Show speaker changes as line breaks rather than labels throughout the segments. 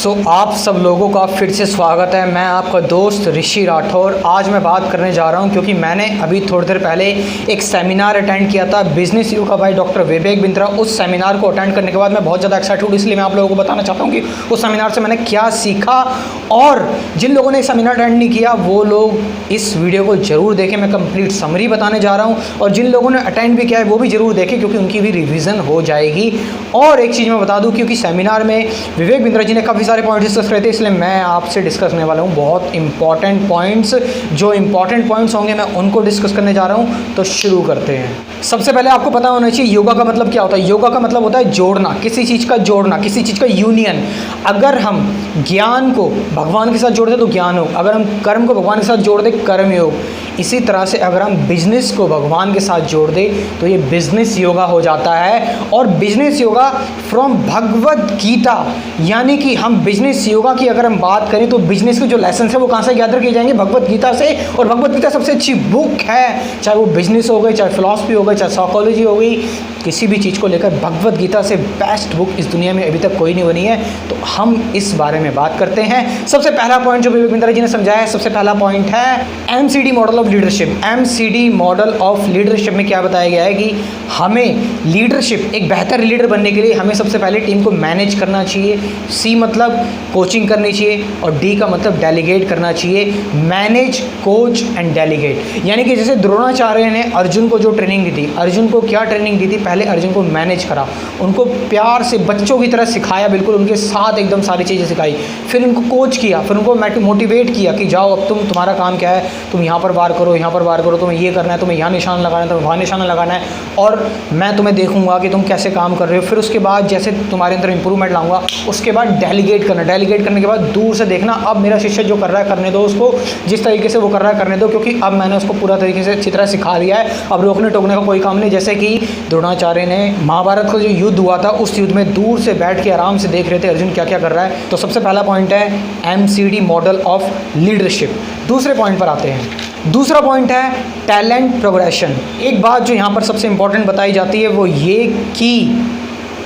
आप सब लोगों का फिर से स्वागत है। मैं आपका दोस्त ऋषि राठौर। आज मैं बात करने जा रहा हूं क्योंकि मैंने अभी थोड़ी देर पहले एक सेमिनार अटेंड किया था बिजनेस यू का भाई डॉक्टर विवेक बिंद्रा। उस सेमिनार को अटेंड करने के बाद मैं बहुत ज़्यादा एक्साइटेड हूँ, इसलिए मैं आप लोगों को बताना चाहता हूँ कि उस सेमिनार से मैंने क्या सीखा। और जिन लोगों ने सेमिनार अटेंड नहीं किया वो लोग इस वीडियो को ज़रूर देखें। मैं कंप्लीट समरी बताने जा रहा हूँ, और जिन लोगों ने अटेंड भी किया है वो भी ज़रूर देखें क्योंकि उनकी भी रिविज़न हो जाएगी। और एक चीज़ मैं बता दूँ, क्योंकि सेमिनार में विवेक बिंद्रा जी ने काफ़ी सारे पॉइंट डिस्कस करे थे, इसलिए मैं आपसे डिस्कस करने वाला हूँ बहुत इंपॉर्टेंट पॉइंट्स। जो इंपॉर्टेंट पॉइंट्स होंगे मैं उनको डिस्कस करने जा रहा हूँ। तो शुरू करते हैं। सबसे पहले आपको पता होना चाहिए योगा का मतलब क्या होता है। योगा का मतलब होता है जोड़ना, किसी चीज़ का जोड़ना, किसी चीज़ का यूनियन। अगर हम ज्ञान को भगवान के साथ जोड़ दें तो ज्ञान योग, अगर हम कर्म को भगवान के साथ जोड़ दें कर्म योग। इसी तरह से अगर हम बिजनेस को भगवान के साथ जोड़ दें तो ये बिजनेस योगा हो जाता है। और बिजनेस योगा फ्रॉम भगवद गीता, यानी कि हम बिजनेस योगा की अगर हम बात करें तो बिजनेस के जो लेसन है वो कहाँ से गैदर किए जाएंगे, भगवद गीता से। और भगवद गीता सबसे अच्छी बुक है, चाहे वो बिजनेस हो गई, चाहे फिलॉसफी हो गई, चाहे साइकोलॉजी हो गई, किसी भी चीज़ को लेकर भगवद गीता से बेस्ट बुक इस दुनिया में अभी तक कोई नहीं बनी है। तो हम इस बारे में बात करते हैं। सबसे पहला पॉइंट जो विवेक बिंद्रा जी ने समझाया है, सबसे पहला पॉइंट है MCD model of leadership. MCD model of leadership में क्या बताया गया है कि हमें लीडरशिप, एक बेहतर लीडर बनने के लिए हमें सबसे पहले टीम को मैनेज करना चाहिए। सी मतलब कोचिंग करनी चाहिए, और डी का मतलब डेलीगेट करना चाहिए। मैनेज, कोच एंड डेलीगेट, यानी कि जैसे द्रोणाचार्य ने अर्जुन को जो ट्रेनिंग दी थी, अर्जुन को क्या ट्रेनिंग दी थी, पहले अर्जुन को मैनेज करा, उनको प्यार से बच्चों की तरह सिखाया, बिल्कुल उनके साथ एकदम सारी चीज़ें सिखाई। फिर उनको कोच किया, फिर उनको मोटिवेट किया कि जाओ अब तुम्हारा काम क्या है, तुम यहाँ पर वार करो, यहाँ पर वार करो, तुम्हें ये करना है, तुम्हें यहाँ निशान लगाना है, तुम्हें वहाँ निशाना लगाना है, और मैं तुम्हें देखूंगा कि तुम कैसे काम कर रहे हो। फिर उसके बाद जैसे तुम्हारे अंदर इंप्रूवमेंट लाऊंगा, उसके बाद डेलीगेट करना। डेलीगेट करने के बाद दूर से देखना, अब मेरा शिष्य जो कर रहा है करने दो उसको, जिस तरीके से वो कर रहा है करने दो, क्योंकि अब मैंने उसको पूरा तरीके से अच्छी तरह सिखा दिया है, अब रोकने टोकने का कोई काम नहीं। जैसे कि द्रोणाचार्य ने महाभारत का जो युद्ध हुआ था उस युद्ध में दूर से बैठ के आराम से देख रहे थे अर्जुन क्या क्या कर रहा है। तो सबसे पहला पॉइंट है एमसीडी मॉडल ऑफ लीडरशिप। दूसरे पॉइंट पर आते हैं। दूसरा पॉइंट है टैलेंट प्रोग्रेशन। एक बात जो यहाँ पर सबसे इंपॉर्टेंट बताई जाती है वो ये कि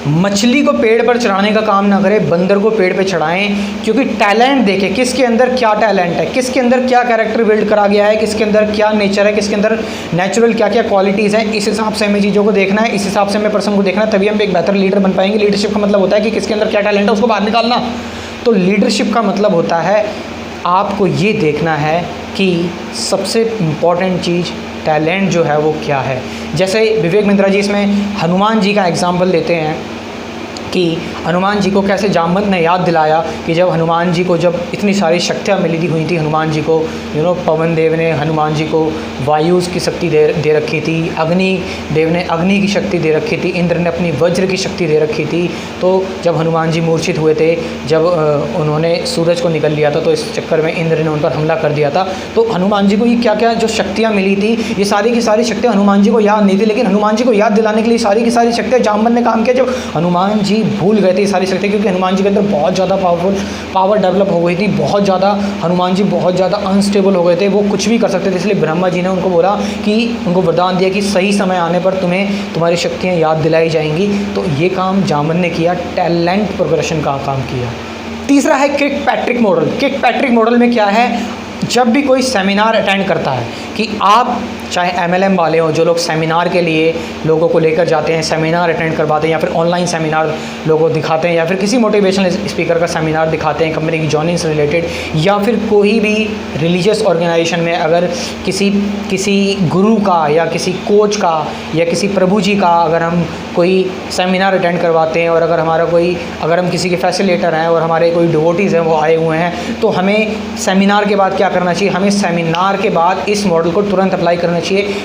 मछली को पेड़ पर चढ़ाने का काम ना करें, बंदर को पेड़ पे चढ़ाएं। क्योंकि टैलेंट देखें किसके अंदर क्या टैलेंट है, किसके अंदर क्या कैरेक्टर बिल्ड करा गया है, किसके अंदर क्या नेचर है, किसके अंदर नेचुरल क्या क्या क्वालिटीज़ हैं। इस हिसाब से हमें चीज़ों को देखना है, इस हिसाब से हमें पर्सन को देखना है, तभी हम एक बेहतर लीडर बन पाएंगे। लीडरशिप का मतलब होता है कि किसके अंदर क्या टैलेंट है उसको बाहर निकालना। तो लीडरशिप का मतलब होता है आपको ये देखना है कि सबसे इम्पॉर्टेंट चीज़ टैलेंट जो है वो क्या है। जैसे विवेक बिंद्रा जी इसमें हनुमान जी का एग्जाम्पल लेते हैं कि हनुमान जी को कैसे जामवंत ने याद दिलाया कि जब हनुमान जी को जब इतनी सारी शक्तियाँ मिली हुई थी हनुमान जी को, पवन देव ने हनुमान जी को वायुस की शक्ति दे रखी थी, अग्नि देव ने अग्नि की शक्ति दे रखी थी, इंद्र ने अपनी वज्र की शक्ति दे रखी थी। तो जब हनुमान जी मूर्छित हुए थे, जब उन्होंने सूरज को निकल लिया था, तो इस चक्कर में इंद्र ने उन पर हमला कर दिया था। तो हनुमान जी को ये क्या क्या जो शक्तियाँ मिली थी, ये सारी की सारी शक्तियाँ हनुमान जी को याद नहीं थी, लेकिन हनुमान जी को याद दिलाने के लिए सारी की सारी शक्तियाँ जामवंत ने काम किया। जब हनुमान जी भूल गए थे सारी शक्ति, क्योंकि हनुमान जी के अंदर बहुत ज़्यादा पावर डेवलप हो गई थी, बहुत ज़्यादा हनुमान जी बहुत ज़्यादा अनस्टेबल हो गए थे, वो कुछ भी कर सकते थे। इसलिए ब्रह्मा जी ने उनको बोला कि उनको वरदान दिया कि सही समय आने पर तुम्हें तुम्हारी शक्तियाँ याद दिलाई जाएंगी। तो ये काम जामवंत ने किया, टैलेंट प्रोग्रेशन का काम किया। तीसरा है किर्कपैट्रिक मॉडल। किर्कपैट्रिक मॉडल में क्या है, जब भी कोई सेमिनार अटेंड करता है, कि आप चाहे MLM वाले हो जो लोग सेमिनार के लिए लोगों को लेकर जाते हैं, सेमिनार अटेंड करवाते हैं, या फिर ऑनलाइन सेमिनार लोगों को दिखाते हैं, या फिर किसी मोटिवेशनल स्पीकर का सेमिनार दिखाते हैं कंपनी की जॉइनिंग से रिलेटेड, या फिर कोई भी रिलीजियस ऑर्गेनाइजेशन में अगर किसी गुरु का या किसी कोच का या किसी प्रभु जी का अगर हम कोई सेमिनार अटेंड करवाते हैं, और अगर हम किसी के फैसिलिटेटर हैं और हमारे कोई डिवोटीज़ हैं वो आए हुए हैं, तो हमें सेमिनार के बाद क्या करना चाहिए, हमें सेमिनार के बाद इस मॉडल को तुरंत अप्लाई करना चाहिए।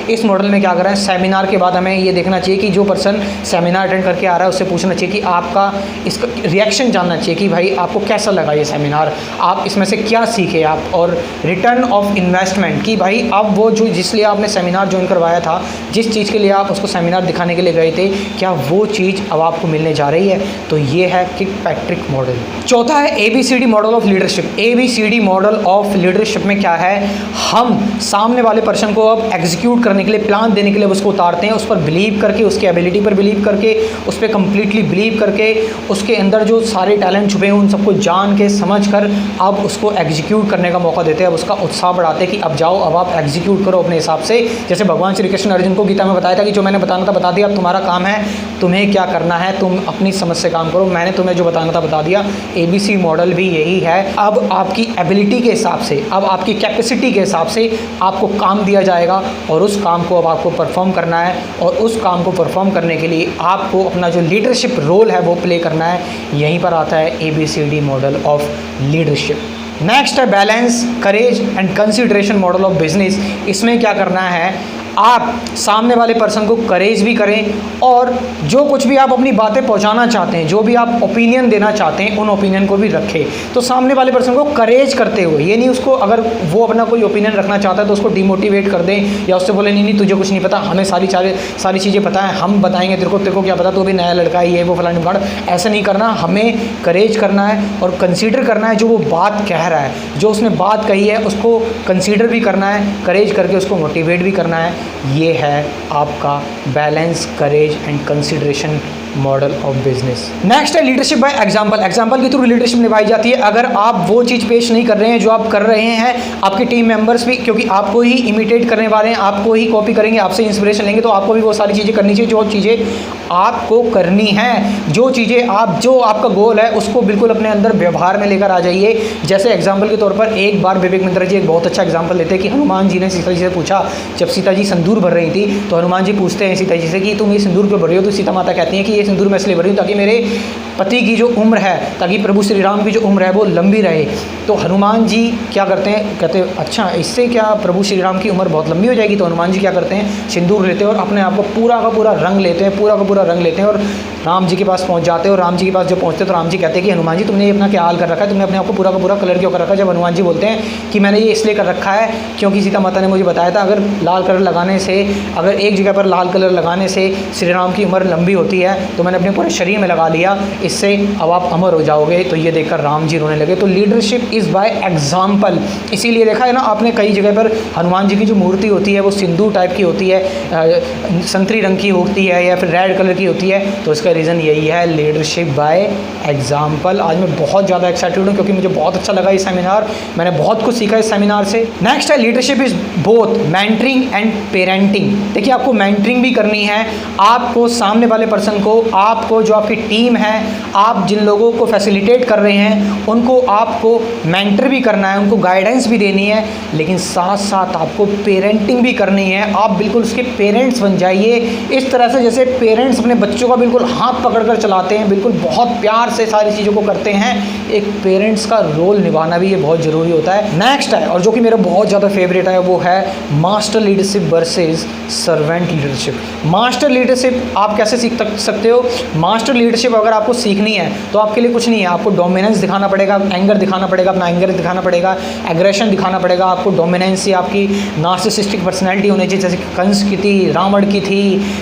इस मॉडल में क्या कर रहा है, सेमिनार के बाद हमें ये देखना चाहिए कि जो पर्सन सेमिनार अटेंड करके आ रहा है उससे पूछना चाहिए कि आपका इसका रिएक्शन जानना चाहिए कि भाई आपको कैसा लगा ये सेमिनार, आप इसमें से क्या सीखे आप, और रिटर्न ऑफ इन्वेस्टमेंट कि भाई अब वो जो जिसलिए आपने सेमिनार ज्वाइन करवाया था, जिस चीज़ के लिए आप उसको सेमिनार दिखाने के लिए गए थे, क्या वो चीज़ अब आपको मिलने जा रही है। तो ये है किर्कपैट्रिक मॉडल। चौथा है ABCD model of leadership. ABCD model of leadership में क्या है, हम सामने वाले पर्सन को अब एग्जीक्यूट करने के लिए, प्लान देने के लिए उसको उतारते हैं, उस पर बिलीव करके, उसकी एबिलिटी पर बिलीव करके, उस पर कम्प्लीटली बिलीव करके, उसके अंदर जो सारे टैलेंट छुपे हैं उन सबको जान के समझ कर अब उसको एग्जीक्यूट करने का मौका देते हैं। अब उसका उत्साह बढ़ाते हैं कि अब जाओ, अब आप एग्जीक्यूट करो अपने हिसाब से। जैसे भगवान श्री कृष्ण अर्जुन को गीता में बताया था कि जो मैंने बताना था बता दिया, अब तुम्हारा काम है तुम्हें क्या करना है, तुम अपनी समझ से काम करो, मैंने तुम्हें जो बताना था बता दिया। ABC मॉडल भी यही है। अब आपकी एबिलिटी के हिसाब से, अब आपकी कैपेसिटी के हिसाब से आपको काम दिया जाएगा और उस काम को अब आपको परफॉर्म करना है, और उस काम को परफॉर्म करने के लिए आपको अपना जो लीडरशिप रोल है वो प्ले करना है। यहीं पर आता है ABCD model of leadership. Next है balance, courage and consideration model of business. इसमें क्या करना है, आप सामने वाले पर्सन को करेज भी करें, और जो कुछ भी आप अपनी बातें पहुंचाना चाहते हैं, जो भी आप ओपिनियन देना चाहते हैं, उन ओपिनियन को भी रखें। तो सामने वाले पर्सन को करेज करते हुए, ये नहीं उसको, अगर वो अपना कोई ओपिनियन रखना चाहता है तो उसको डिमोटिवेट कर दें या उससे बोले नहीं तुझे कुछ नहीं पता, हमें सारी चीज़ें पता है, हम बताएंगे तेरे को क्या पता, तो भी नया लड़का है, ये वो फलानी बात। ऐसा नहीं करना, हमें करेज करना है और कंसीडर करना है जो वो बात कह रहा है, जो उसने बात कही है उसको कंसीडर भी करना है, करेज करके उसको मोटिवेट भी करना है। ये है आपका balance, courage and consideration model of business. Next है लीडरशिप बाय एग्जांपल। एग्जांपल के थ्रू लीडरशिप निभाई जाती है। अगर आप वो चीज़ पेश नहीं कर रहे हैं जो आप कर रहे हैं, आपके टीम मेंबर्स भी, क्योंकि आपको ही इमिटेट करने वाले हैं, आपको ही कॉपी करेंगे, आपसे इंस्पिरेशन लेंगे, तो आपको भी वो सारी चीज़ें करनी चाहिए जो चीज़ें आपको करनी हैं, जो चीज़ें जो आपका गोल है उसको बिल्कुल अपने अंदर व्यवहार में लेकर आ जाइए। जैसे एग्जाम्पल के तौर पर एक बार विवेक बिंद्रा जी एक बहुत अच्छा एग्जाम्पल लेते हैं कि हनुमान जी ने सीता जी से पूछा, जब सीता जी सिंदूर भर रही थी तो हनुमान जी पूछते हैं सीता जी से कि तुम ये सिंदूर क्यों भर रही हो, तो सीता माता कहती हैं कि ये सिंदूर मैं इसलिए भर रही हूँ ताकि मेरे पति की जो उम्र है, ताकि प्रभु श्री राम की जो उम्र है वो लंबी रहे। तो हनुमान जी क्या करते हैं, कहते हैं अच्छा इससे क्या प्रभु श्री राम की उम्र बहुत लंबी हो जाएगी। तो हनुमान जी क्या करते हैं, सिंदूर लेते हैं और अपने आप को पूरा का पूरा रंग लेते हैं, पूरा का पूरा रंग लेते हैं और राम जी के पास पहुंच जाते हैं। और राम जी के पास जब पहुंचते हैं तो राम जी कहते हैं कि हनुमान जी तुमने ये अपना क्या हाल कर रखा है, तुमने अपने आप को पूरा का पूरा कलर क्यों कर रखा है। जब हनुमान जी बोलते हैं कि मैंने ये इसलिए कर रखा है क्योंकि सीता माता ने मुझे बताया था अगर लाल कलर लगाने से, अगर एक जगह पर लाल कलर लगाने से श्री राम की उम्र लंबी होती है तो मैंने अपने पूरे शरीर में लगा लिया, इससे अब आप अमर हो जाओगे। तो ये देखकर राम जी रोने लगे। तो लीडरशिप इज़ बाय एग्जाम्पल। इसीलिए देखा है ना आपने, कई जगह पर हनुमान जी की जो मूर्ति होती है वो सिंदूर टाइप की होती है, संतरी रंग की होती है या फिर रेड कलर की होती है। तो इसका रीज़न यही है, लीडरशिप बाय एग्जाम्पल। आज मैं बहुत ज़्यादा एक्साइटेड हूँ क्योंकि मुझे बहुत अच्छा लगा ये सेमिनार, मैंने बहुत कुछ सीखा इस सेमिनार से। नेक्स्ट है leadership is both mentoring and parenting. देखिए आपको मेंटरिंग भी करनी है, आपको सामने वाले पर्सन को, आपको जो आपकी टीम है, आप जिन लोगों को फैसिलिटेट कर रहे हैं उनको आपको मेंटर भी करना है, उनको गाइडेंस भी देनी है, लेकिन साथ साथ आपको पेरेंटिंग भी करनी है। आप बिल्कुल उसके पेरेंट्स बन जाइए, इस तरह से जैसे पेरेंट्स अपने बच्चों का बिल्कुल हाथ पकड़कर चलाते हैं, बिल्कुल बहुत प्यार से सारी चीज़ों को करते हैं। एक पेरेंट्स का रोल निभाना भी ये बहुत ज़रूरी होता है। नेक्स्ट है, और जो कि मेरा बहुत ज़्यादा फेवरेट है, वो है master leadership versus servant leadership. Master leadership आप कैसे सीख सकते हो? मास्टर लीडरशिप अगर आपको सीखनी है तो आपके लिए कुछ नहीं है, आपको डोमिनेंस दिखाना पड़ेगा, एंगर दिखाना पड़ेगा, अपना एंगर दिखाना पड़ेगा, एग्रेशन दिखाना पड़ेगा। आपको डोमिनेंस से आपकी नार्सिसिस्टिक पर्सनैलिटी होनी चाहिए, जैसे कि कंस की थी, रावण की थी,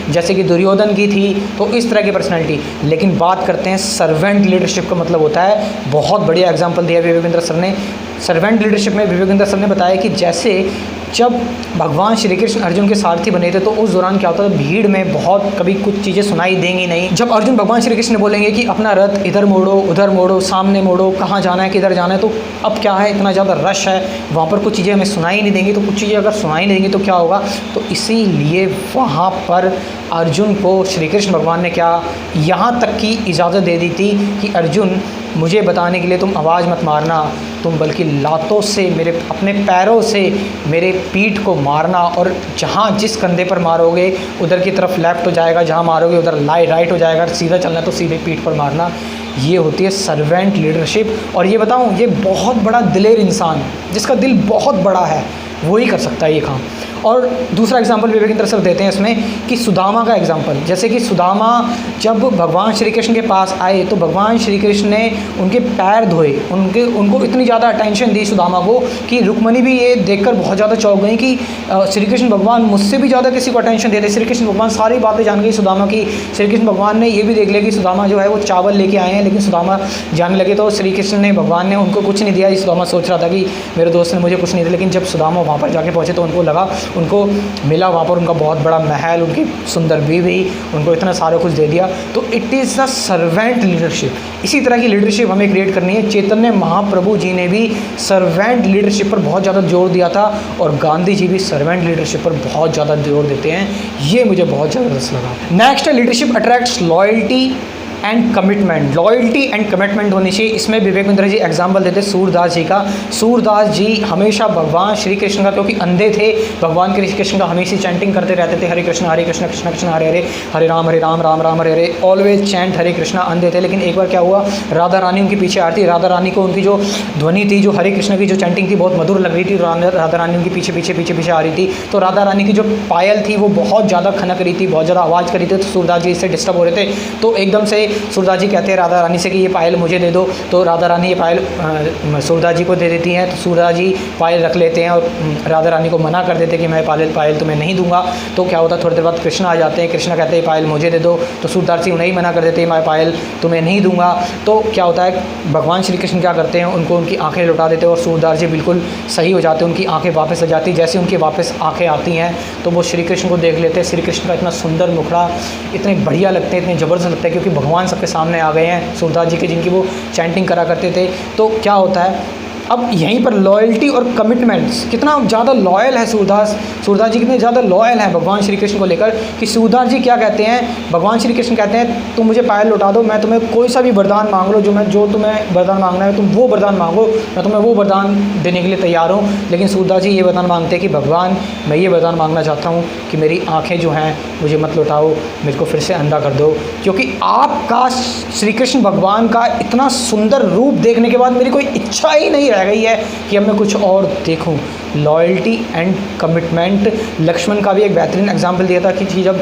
जैसे कि दुर्योधन की थी, तो इस तरह की पर्सनैलिटी। लेकिन बात करते हैं सर्वेंट लीडरशिप का मतलब होता है, बहुत बढ़िया एग्जाम्पल दिया विवेक बिंद्रा सर ने। सर्वेंट लीडरशिप में विवेक बिंद्रा सर ने बताया कि जैसे जब भगवान श्री कृष्ण अर्जुन के सारथी बने थे तो उस दौरान क्या होता था, भीड़ में बहुत कभी कुछ चीज़ें सुनाई देंगी नहीं। जब अर्जुन भगवान श्री कृष्ण बोलेंगे कि अपना रथ इधर मोड़ो, उधर मोड़ो, सामने मोड़ो, कहाँ जाना है, किधर जाना है, तो अब क्या है, इतना ज़्यादा रश है, वहाँ पर कुछ चीज़ें हमें सुनाई नहीं देंगी। तो कुछ चीज़ें अगर सुनाई नहीं देंगी तो क्या होगा, तो इसीलिए वहाँ पर अर्जुन को श्री कृष्ण भगवान ने क्या यहाँ तक की इजाज़त दे दी थी कि अर्जुन मुझे बताने के लिए तुम आवाज़ मत मारना, तुम बल्कि लातों से, मेरे अपने पैरों से मेरे पीठ को मारना, और जहाँ जिस कंधे पर मारोगे उधर की तरफ लेफ़्ट हो जाएगा, जहाँ मारोगे उधर राइट हो जाएगा, सीधा चलना तो सीधे पीठ पर मारना। ये होती है सर्वेंट लीडरशिप। और ये बताऊँ, ये बहुत बड़ा दिलेर इंसान जिसका दिल बहुत बड़ा है वही कर सकता है ये काम। और दूसरा एग्जाम्पल विवेक बिंद्रा सर देते हैं इसमें कि सुदामा का एग्जाम्पल, जैसे कि सुदामा जब भगवान श्री कृष्ण के पास आए तो भगवान श्री कृष्ण ने उनके पैर धोए, उनको इतनी ज़्यादा अटेंशन दी सुदामा को कि रुक्मणी भी ये देखकर बहुत ज़्यादा चौंक गई कि श्री कृष्ण भगवान मुझसे भी ज़्यादा किसी को अटेंशन देते। श्री कृष्ण भगवान सारी बातें जान गई सुदामा की। श्री कृष्ण भगवान ने ये भी देख लिया कि सुदामा जो है वो चावल लेके आए हैं, लेकिन सुदामा जाने लगे तो श्री कृष्ण ने भगवान ने उनको कुछ नहीं दिया। सुदामा सोच रहा था कि मेरे दोस्त ने मुझे कुछ नहीं दिया, लेकिन जब सुदामा वहाँ पर जाके पहुँचे तो उनको मिला वहाँ पर उनका बहुत बड़ा महल, उनकी सुंदर बीवी, उनको इतना सारा कुछ दे दिया। तो it is the servant leadership. इसी तरह की लीडरशिप हमें क्रिएट करनी है। चैतन्य महाप्रभु जी ने भी सर्वेंट लीडरशिप पर बहुत ज़्यादा जोर दिया था और गांधी जी भी सर्वेंट लीडरशिप पर बहुत ज़्यादा जोर देते हैं। ये मुझे बहुत ज़बरदस्त लगा। नेक्स्ट है leadership attracts loyalty and commitment. Loyalty and commitment होनी चाहिए। इसमें विवेक बिंद्रा जी एग्जाम्पल देते सूरदास जी का। सूरदास जी हमेशा भगवान श्री कृष्ण का, क्योंकि अंधे थे, भगवान के कृष्ण का हमेशा चैंटिंग करते रहते थे, हरे कृष्ण कृष्ण कृष्ण हरे हरे, हरे राम राम राम हरे हरे, ऑलवेज चैंट हरे कृष्णा। अंधे थे, लेकिन एक बार क्या हुआ, राधा रानी उनके पीछे आ रही थी। राधा रानी को उनकी जो ध्वनि थी, जो हरे कृष्ण की जो चैंटिंग थी, बहुत मधुर लग रही थी। राधा रानी उनके पीछे पीछे पीछे पीछे आ रही थी, तो राधा रानी की जो पायल थी वो बहुत ज़्यादा खनक रही थी, बहुत ज़्यादा आवाज़ कर रही थी। तो सूरदास जी इससे डिस्टर्ब हो रहे थे। तो एकदम से सूरदास जी कहते हैं राधा रानी से कि ये पायल मुझे दे दो। तो राधा रानी ये पायल सूरदास जी को दे देती हैं। तो सूरदास जी पायल रख लेते हैं और राधा रानी को मना कर देते हैं कि मैं पायल तुम्हें नहीं दूंगा। तो क्या होता है, थोड़ी देर बाद कृष्ण आ जाते हैं। कृष्ण कहते हैं पायल मुझे दे दो। तो सूरदास जी उन्हें ही मना कर देते हैं, मैं पायल तुम्हें नहीं दूंगा। तो क्या होता है, भगवान श्री कृष्ण क्या करते हैं, उनको उनकी आंखें लौटा देते हैं और सूरदास जी बिल्कुल सही हो जाते हैं। उनकी आंखें वापस आ जाती। जैसे उनकी वापस आंखें आती हैं तो वो श्री कृष्ण को देख लेते हैं। श्री कृष्ण का इतना सुंदर मुखड़ा, इतने बढ़िया लगते हैं, इतने ज़बरदस्त लगता है, क्योंकि भगवान सबके सामने आ गए हैं सूरदास जी के, जिनकी वो चैंटिंग करा करते थे। तो क्या होता है, अब यहीं पर लॉयल्टी और कमिटमेंट्स, कितना ज़्यादा लॉयल है सूरदास जी कितने ज़्यादा लॉयल हैं भगवान श्री कृष्ण को लेकर कि सूरदास जी क्या कहते हैं, भगवान श्री कृष्ण कहते हैं तुम मुझे पायल लौटा दो, मैं तुम्हें कोई सा भी वरदान मांग लो, जो तुम्हें वरदान मांगना है तुम वो वरदान मांगो, मैं तुम्हें वो वरदान देने के लिए तैयार हूँ। लेकिन सूरदास जी ये वरदान मांगते हैं कि भगवान मैं ये वरदान मांगना चाहता हूँ कि मेरी आँखें जो हैं मुझे मत लौटाओ, मेरे को फिर से अंधा कर दो, क्योंकि आपका श्री कृष्ण भगवान का इतना सुंदर रूप देखने के बाद मेरी कोई इच्छा ही नहीं रह गई है कि अब मैं कुछ और देखूं। Loyalty and commitment. लक्ष्मण का भी एक बेहतरीन एग्जाम्पल दिया था कि जब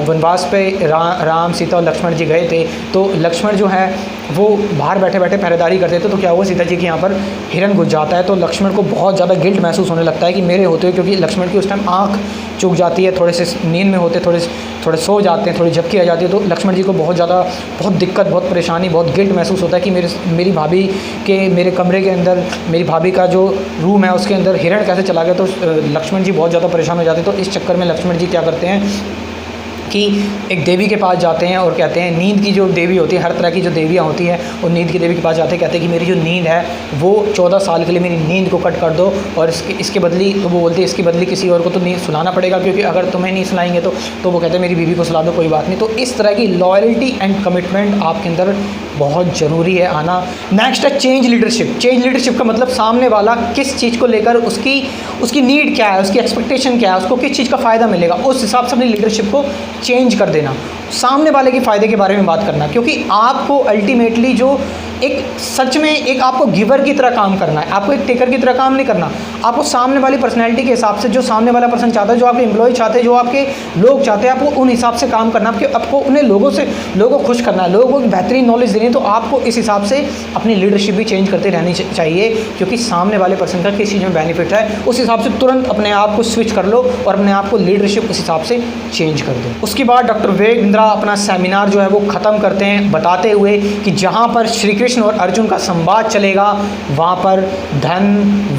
वनवास पे राम सीता और लक्ष्मण जी गए थे, तो लक्ष्मण जो है वो बाहर बैठे बैठे पहरेदारी करते थे। तो क्या हुआ, सीता जी के यहाँ पर हिरन घुस जाता है। तो लक्ष्मण को बहुत ज़्यादा गिल्ट महसूस होने लगता है कि मेरे होते हुए, क्योंकि लक्ष्मण की उस टाइम आँख चूक जाती है, थोड़े से नींद में होते, थोड़े सो जाते हैं, थोड़ी झपकी आ जाती है। तो लक्ष्मण जी को बहुत दिक्कत, बहुत परेशानी, बहुत गिल्ट महसूस होता है कि मेरी भाभी के मेरे कमरे के अंदर, मेरी भाभी का जो रूम है उसके अंदर हिरण कैसे चला गया। तो लक्ष्मण जी बहुत ज़्यादा परेशान हो जाते हैं। तो इस चक्कर में लक्ष्मण जी क्या करते हैं कि एक देवी के पास जाते हैं और कहते हैं, नींद की जो देवी होती है, हर तरह की जो देवियाँ होती हैं, और नींद की देवी के पास जाते हैं, कहते हैं कि मेरी जो नींद है वो 14 साल के लिए मेरी नींद को कट कर दो, और इसके बदली, तो वो बोलते हैं इसके बदली किसी और को तो नींद सुनाना पड़ेगा, क्योंकि अगर तुम्हें नहीं सुनाएंगे तो वो कहते हैं मेरी बीवी को सुला दो, कोई बात नहीं। तो इस तरह की लॉयल्टी एंड कमिटमेंट आपके अंदर बहुत ज़रूरी है आना। नेक्स्ट है चेंज लीडरशिप। चेंज लीडरशिप का मतलब सामने वाला किस चीज़ को लेकर, उसकी नीड क्या है, उसकी एक्सपेक्टेशन क्या है, उसको किस चीज़ का फ़ायदा मिलेगा, उस हिसाब से अपनी लीडरशिप को चेंज कर देना, सामने वाले के फ़ायदे के बारे में बात करना। क्योंकि आपको अल्टीमेटली जो एक सच में एक आपको गिवर की तरह काम करना है, आपको एक टेकर की तरह काम नहीं करना। आपको सामने वाली पर्सनैलिटी के हिसाब से, जो सामने वाला पर्सन चाहता है, जो आपके एम्प्लॉय चाहते हैं, जो आपके लोग चाहते हैं, आपको उन हिसाब से काम करना है। आपको उन्हें लोगों को खुश करना है, लोगों को बेहतरीन नॉलेज देनी है। तो आपको इस हिसाब से अपनी लीडरशिप भी चेंज करते रहनी चाहिए, क्योंकि सामने वाले पर्सन का किस चीज़ में बेनिफिट है, उस हिसाब से तुरंत अपने आप को स्विच कर लो और अपने आप को लीडरशिप उस हिसाब से चेंज कर दो। उसके बाद डॉक्टर विवेक बिंद्रा अपना सेमिनार जो है वो ख़त्म करते हैं बताते हुए कि जहाँ पर श्री कृष्ण और अर्जुन का संवाद चलेगा, वहाँ पर धन,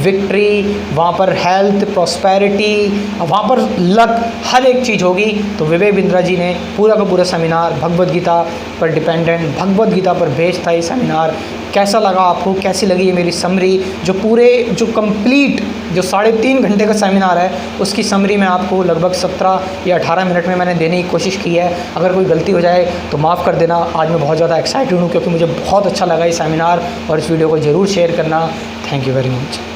विक्ट्री, वहाँ पर हेल्थ, प्रॉस्पेरिटी, वहाँ पर लक, हर एक चीज़ होगी। तो विवेक बिंद्रा जी ने पूरा का पूरा सेमिनार भगवद गीता पर डिपेंडेंट, भगवद गीता पर बेस्ड था ये सेमिनार। कैसा लगा आपको, कैसी लगी ये मेरी समरी, जो कंप्लीट जो 3.5 घंटे का सेमिनार है, उसकी समरी मैं आपको लगभग 17 या 18 मिनट में मैंने देने की कोशिश की है। अगर कोई गलती हो जाए तो माफ़ कर देना। आज मैं बहुत ज़्यादा एक्साइटेड हूँ, क्योंकि मुझे बहुत अच्छा लगा ये सेमिनार, और इस वीडियो को ज़रूर शेयर करना। Thank you very much.